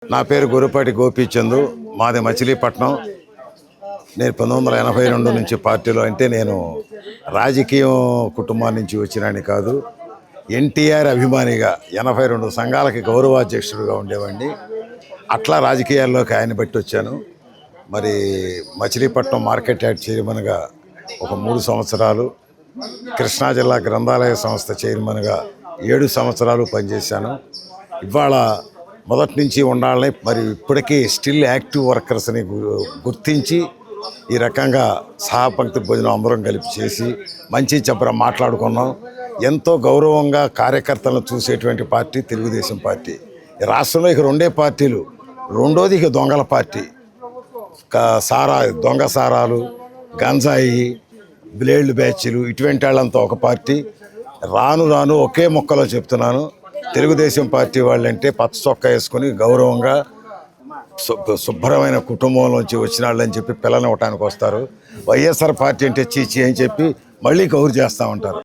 నా పేరు గురుపాటి గోపీచందు, మాది మచిలీపట్నం. నేను 1982 నుంచి పార్టీలో, అంటే నేను రాజకీయం కుటుంబం నుంచి వచ్చినాని కాదు, ఎన్టీఆర్ అభిమానిగా 82 సంఘాలకి గౌరవాధ్యక్షుడిగా ఉండేవాడిని. అట్లా రాజకీయాల్లోకి ఆయన బట్టి వచ్చాను. మరి మచిలీపట్నం మార్కెట్ యార్డ్ చైర్మన్గా ఒక 3 సంవత్సరాలు, కృష్ణా జిల్లా గ్రంథాలయ సంస్థ చైర్మన్గా 7 సంవత్సరాలు పనిచేశాను. ఇవాళ మొదటి నుంచి ఉండాలని, మరి ఇప్పటికీ స్టిల్ యాక్టివ్ వర్కర్స్ని గుర్తించి ఈ రకంగా సహపంక్తి భోజనం అందరం కలిపి చేసి మంచి చెప్పర మాట్లాడుకున్నాం. ఎంతో గౌరవంగా కార్యకర్తలను చూసేటువంటి పార్టీ తెలుగుదేశం పార్టీ. ఈ రాష్ట్రంలో ఇక 2 పార్టీలు. రెండోది ఇక దొంగల పార్టీ. దొంగ సారాలు, గంజాయి, బ్లేడ్లు బ్యాచ్లు, ఇటువంటి వాళ్ళంతా ఒక పార్టీ. రాను రాను ఒకే మొక్కలో చెప్తున్నాను, తెలుగుదేశం పార్టీ వాళ్ళంటే పచ్చ చొక్కా వేసుకొని గౌరవంగా శుభ్రమైన కుటుంబంలోంచి వచ్చిన వాళ్ళని చెప్పి పిల్లలు ఇవ్వటానికి వస్తారు. వైఎస్ఆర్ పార్టీ అంటే చీచి అని చెప్పి మళ్ళీ గౌరవ చేస్తూ ఉంటారు.